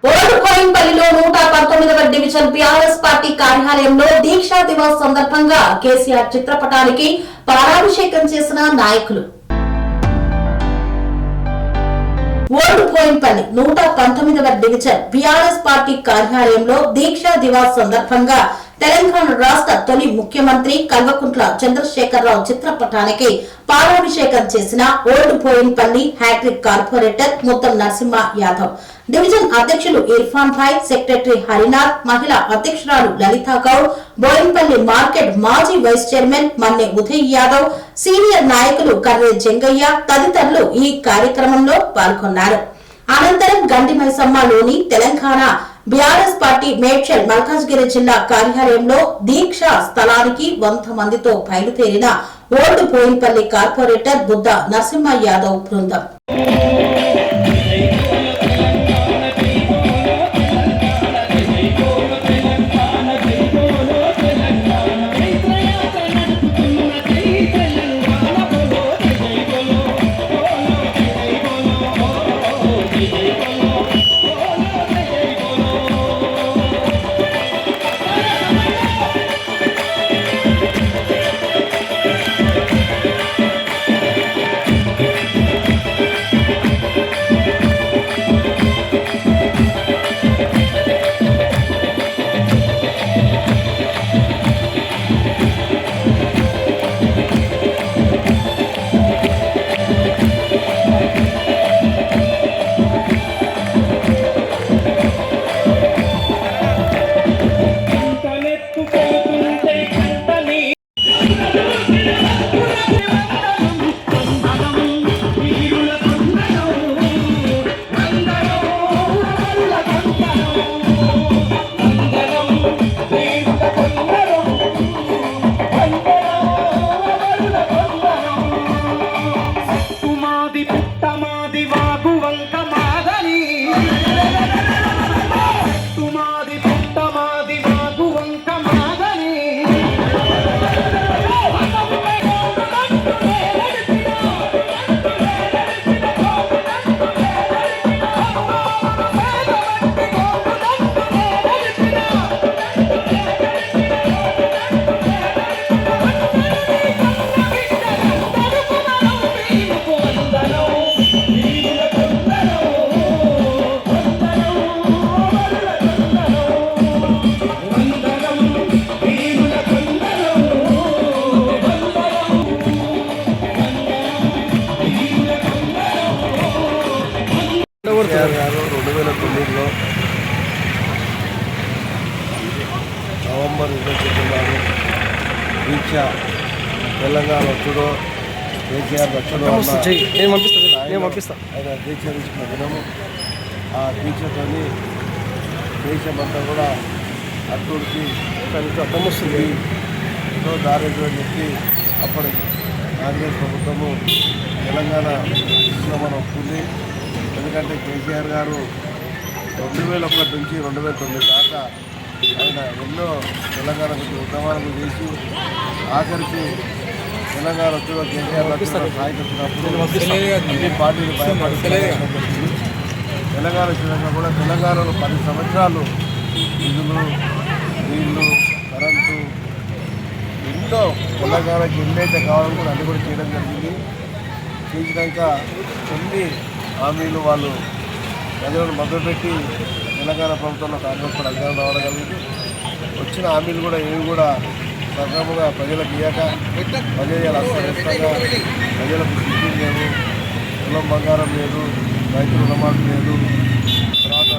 ఓల్డ్కోయింపల్లిలో 119వ division BRS party కార్యాలయంలో దీక్షా దివస్ సందర్భంగా కేసీఆర్ చిత్రపటానికి పాలాభిషేకం చేసిన నాయకులు. ఓల్డ్కోయింపల్లి 119వ డివిజన్ బీఆర్ఎస్ పార్టీ కార్యాలయంలో దీక్షా దివస్ సందర్భంగా తెలంగాణ రాష్ట్ర తొలి ముఖ్యమంత్రి కల్వకుంట్ల చంద్రశేఖరరావు చిత్రపటానికి పాలాభిషేకం చేసిన ఓల్డ్కోయింపల్లి hat trick corporator Muttam Narasimha Yadav, division అధ్యక్షులు ఇర్ఫాన్ భాయ్, సెక్రటరీ హరినాథ్, మహిళా అధ్యక్షురాలు లలితా గౌడ్, బోయిన్పల్లి మార్కెట్ మాజీ vice chairman Manne Uday Yadav, senior నాయకులు కర్రే జంగయ్య తదితరులు ఈ కార్యక్రమంలో పాల్గొన్నారు. అనంతరం గండి మైసమ్మలోని తెలంగాణ బీఆర్ఎస్ పార్టీ మేడ్చల్ మల్కాజ్గిరి జిల్లా కార్యాలయంలో దీక్షా స్థలానికి 100 మందితో బయలుదేరిన ఓల్డ్కోయింపల్లి కార్పొరేటర్ బుద్ధ నరసింహ యాదవ్ బృందం. కేసీఆర్ గారు 2009లో నవంబర్ 27 దీక్ష తెలంగాణ వచ్చుడో కేసీఆర్ వచ్చుడో ఆయన దీక్ష తీసుకున్న దినము. ఆ దీక్షతో దేశమంతా కూడా అట్టుడికి వస్తుంది ఎన్నో దారిద్ర్యం అని చెప్పి అప్పటి కాంగ్రెస్ ప్రభుత్వము తెలంగాణ మనం ఒప్పుకుంది. ఎందుకంటే కేసీఆర్ గారు 2001 నుంచి 2009 దాకా ఆయన ఎన్నో తెలంగాణ గురించి ఉద్యమాలను చేసి ఆఖరికి తెలంగాణ వచ్చి కేసీఆర్ స్థాయికి వచ్చినప్పుడు అన్ని పార్టీలు భయపడుతుంది. తెలంగాణ వచ్చినాక కూడా తెలంగాణలో 10 సంవత్సరాలు నిధులు, నీళ్లు, కరెంటు ఎన్నో తెలంగాణకి ఎన్నైతే కావాలని కూడా అన్ని కూడా చేయడం జరిగింది. చేసినాక కొన్ని హామీలు వాళ్ళు ప్రజలను మొదలుపెట్టి తెలంగాణ ప్రభుత్వంలో కాంగ్రెస్ కూడా అధికారం రావడం జరిగింది. వచ్చిన హామీలు కూడా ఏవి కూడా సక్రమంగా ప్రజలకు ఇయ్యాక ప్రజలు అస్తవ్యస్తంగా ప్రజలకు సిద్ధం లేదు, కులం బంగారం లేదు, రైతు రుణమాఫీ లేదు, తర్వాత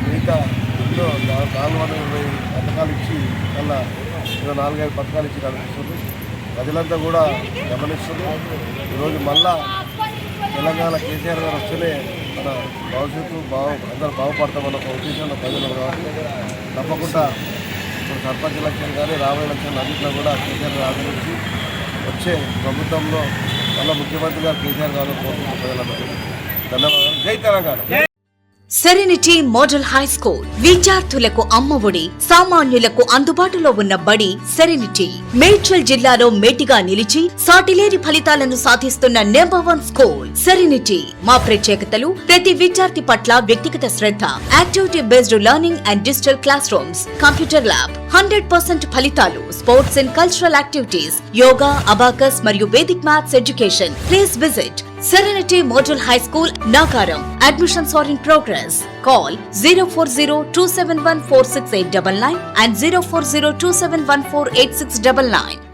మిగతా ఎన్నో 420 పథకాలు ఇచ్చి మళ్ళా 4-5 పథకాలు ఇచ్చి నడిపిస్తుంది. ప్రజలంతా కూడా గమనిస్తుంది. ఈరోజు మళ్ళా తెలంగాణ కేసీఆర్ గారు వస్తేనే మన భవిష్యత్తు అందరూ బాగుపడతామన్న ఒక ఉద్దేశంలో ప్రజలు కాబట్టి తప్పకుండా ఇప్పుడు సర్పంచ్ ఎలక్షన్ కానీ రాబోయే ఎలక్షన్ అన్నింటిలో కూడా కేసీఆర్ గారు ఆదరించి వచ్చే ప్రభుత్వంలో మళ్ళీ ముఖ్యమంత్రి గారు కేసీఆర్ గారు కోరుకుంటున్న ప్రజలందరూ ధన్యవాదాలు. జై Telangana. Serenity model high school విద్యార్థులకు అమ్మఒడి, సామాన్యులకు అందుబాటులో ఉన్న బడి సెరెనిటీ. మేడ్చల్ జిల్లాలో మేటిగా నిలిచి సాటిలేని ఫలితాలను సాధిస్తున్న #1 స్కూల్ సెరెనిటీ. మా ప్రత్యేకతలు ప్రతి విద్యార్థి పట్ల వ్యక్తిగత శ్రద్ధ, activity based learning and digital class rooms, computer lab, 100% ఫలితాలు, sports and cultural activities, yoga, abacus మరియు Vedic maths education. Please visit Serenity Model High School, Nagaram. Admissions are in progress. Call 040-271-46899 and 040-271-48699.